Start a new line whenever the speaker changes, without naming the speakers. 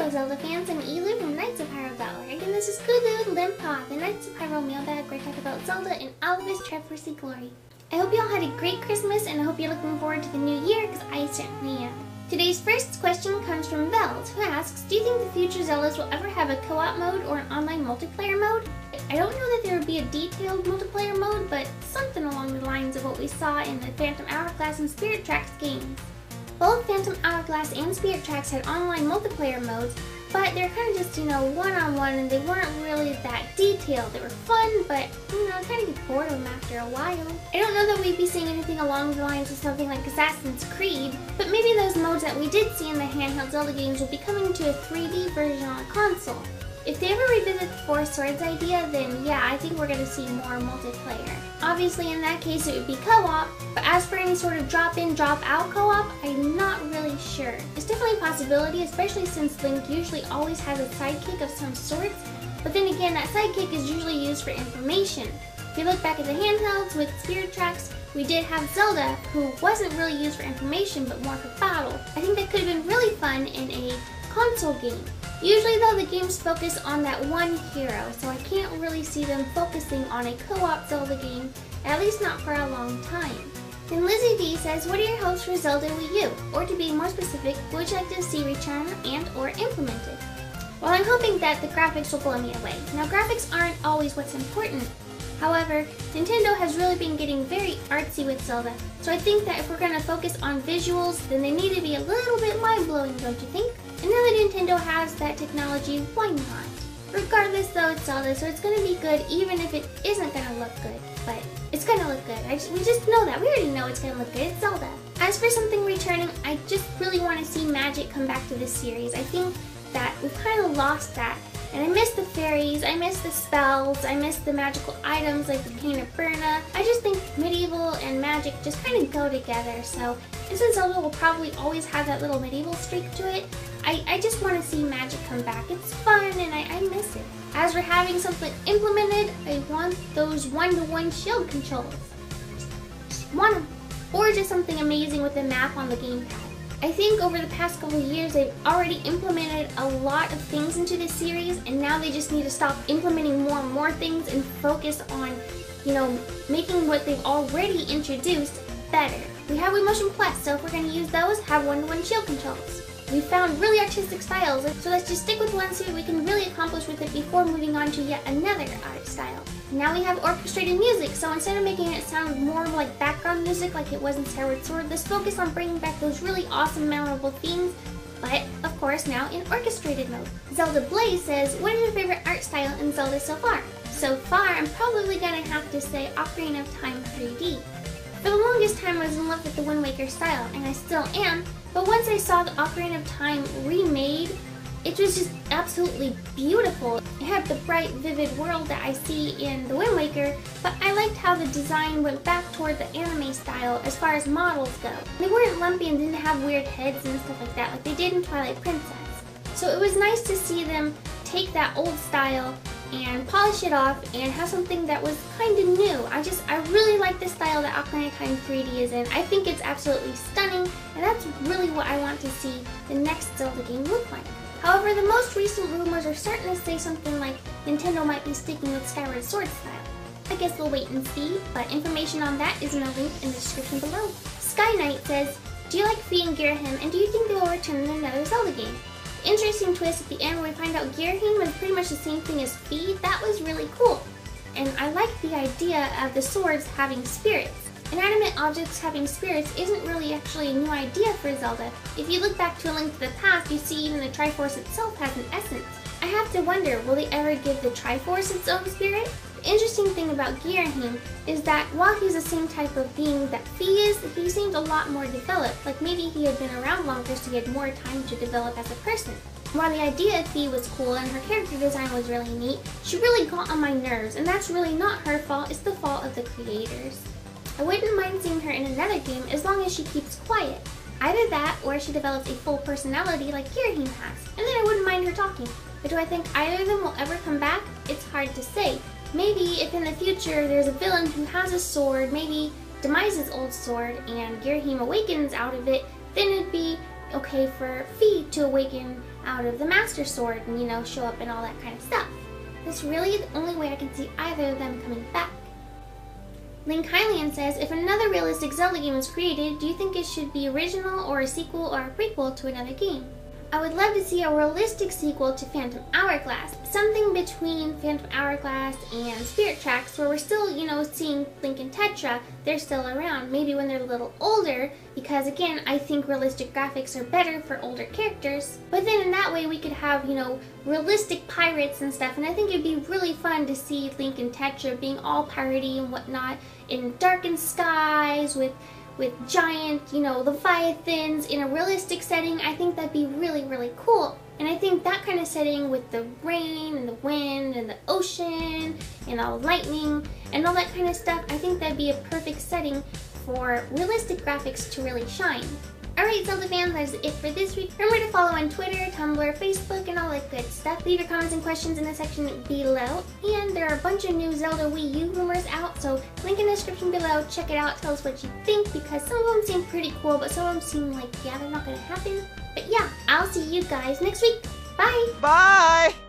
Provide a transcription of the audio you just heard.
Hello Zelda fans, I'm Elu from KnightsofHyrule.org, and this is Kooloo and Limpah, the Knights of Hyrule mailbag where I talk about Zelda and all of its triumphs glory. I hope you all had a great Christmas, and I hope you're looking forward to the new year, because I certainly am. Today's first question comes from Veld, who asks, do you think the future Zeldas will ever have a co-op mode or an online multiplayer mode? I don't know that there would be a detailed multiplayer mode, but something along the lines of what we saw in the Phantom Hourglass and Spirit Tracks games. Both Phantom Hourglass and Spirit Tracks had online multiplayer modes, but they're kind of just, one-on-one, and they weren't really that detailed. They were fun, but, I kind of get bored of them after a while. I don't know that we'd be seeing anything along the lines of something like Assassin's Creed, but maybe those modes that we did see in the handheld Zelda games will be coming to a 3D version on a console. If they ever revisit the Four Swords idea, then yeah, I think we're going to see more multiplayer. Obviously, in that case, it would be co-op, but as for any sort of drop-in, drop-out co-op, I'm not really sure. It's definitely a possibility, especially since Link usually always has a sidekick of some sort, but then again, that sidekick is usually used for information. If you look back at the handhelds with Spirit Tracks, we did have Zelda, who wasn't really used for information, but more for battle. I think that could have been really fun in a console game. Usually though, the games focus on that one hero, so I can't really see them focusing on a co-op Zelda game, at least not for a long time. Then Lizzie D says, what are your hopes for Zelda Wii U? Or to be more specific, what would you like to see returned and or implemented? Well, I'm hoping that the graphics will blow me away. Now, graphics aren't always what's important. However, Nintendo has really been getting very artsy with Zelda, so I think that if we're going to focus on visuals, then they need to be a little bit mind-blowing, don't you think? And now that Nintendo has that technology, why not? Regardless though, it's Zelda, so it's going to be good even if it isn't going to look good. But it's going to look good. We just know that. We already know it's going to look good. It's Zelda. As for something returning, I just really want to see magic come back to this series. I think that we've kind of lost that. And I miss the fairies, I miss the spells, I miss the magical items like the Cane of Burna. I just think medieval and magic just kind of go together, so since Zelda will probably always have that little medieval streak to it, I just want to see magic come back. It's fun and I miss it. As for having something implemented, I want those one-to-one shield controls. Just want them. Or just something amazing with the map on the gamepad. I think over the past couple of years, they've already implemented a lot of things into this series, and now they just need to stop implementing more and more things and focus on, making what they've already introduced better. We have Wii Motion Plus, so if we're going to use those, have one-to-one shield controls. We found really artistic styles, so let's just stick with one so we can really accomplish with it before moving on to yet another art style. Now we have orchestrated music, so instead of making it sound more like background music like it was in Skyward Sword, let's focus on bringing back those really awesome, memorable themes, but of course now in orchestrated mode. Zelda Blaze says, what is your favorite art style in Zelda so far? So far, I'm probably gonna have to say Ocarina of Time 3D. For the longest time I was in love with the Wind Waker style, and I still am, but once I saw the Ocarina of Time remade, it was just absolutely beautiful. It had the bright, vivid world that I see in the Wind Waker, but I liked how the design went back toward the anime style as far as models go. They weren't lumpy and didn't have weird heads and stuff like that they did in Twilight Princess. So it was nice to see them take that old style and polish it off and have something that was kind of new. I really like the style that Ocarina of Time 3D is in. I think it's absolutely stunning, and that's really what I want to see the next Zelda game look like. However, the most recent rumors are starting to say something like Nintendo might be sticking with Skyward Sword style. I guess we'll wait and see, but information on that is in a link in the description below. Sky Knight says, do you like Fi and Ghirahim, and do you think they will return in another Zelda game? Interesting twist at the end where we find out Ghirahim is pretty much the same thing as Fi. That was really cool. And I like the idea of the swords having spirits. Inanimate objects having spirits isn't really actually a new idea for Zelda. If you look back to A Link to the Past, you see even the Triforce itself has an essence. I have to wonder, will they ever give the Triforce its own spirit? The interesting thing about Ghirahim is that while he's the same type of being that Fi is, he seemed a lot more developed, like maybe he had been around longer so he had more time to develop as a person. While the idea of Fi was cool and her character design was really neat, she really got on my nerves, and that's really not her fault, it's the fault of the creators. I wouldn't mind seeing her in another game as long as she keeps quiet. Either that, or she develops a full personality like Ghirahim has, and then I wouldn't mind her talking. But do I think either of them will ever come back? It's hard to say. Maybe if in the future there's a villain who has a sword, maybe demises old sword, and Ghirahim awakens out of it, then it'd be okay for Fi to awaken out of the Master Sword and, you know, show up and all that kind of stuff. That's really the only way I can see either of them coming back. Link Hylian says, if another realistic Zelda game is created, do you think it should be original or a sequel or a prequel to another game? I would love to see a realistic sequel to Phantom Hourglass, something between Phantom Hourglass and Spirit Tracks, where we're still, you know, seeing Link and Tetra. They're still around, maybe when they're a little older, because again, I think realistic graphics are better for older characters. But then in that way, we could have, you know, realistic pirates and stuff, and I think it'd be really fun to see Link and Tetra being all piratey and whatnot in darkened skies with giant, you know, Leviathans in a realistic setting. I think that'd be really, really cool. And I think that kind of setting with the rain and the wind and the ocean and all lightning and all that kind of stuff, I think that'd be a perfect setting for realistic graphics to really shine. Alright Zelda fans, that's it for this week. Remember to follow on Twitter, Tumblr, Facebook, and all that good stuff. Leave your comments and questions in the section below. And there are a bunch of new Zelda Wii U rumors out, so link in the description below. Check it out, tell us what you think, because some of them seem pretty cool, but some of them seem like, yeah, they're not gonna happen. But yeah, I'll see you guys next week. Bye!
Bye!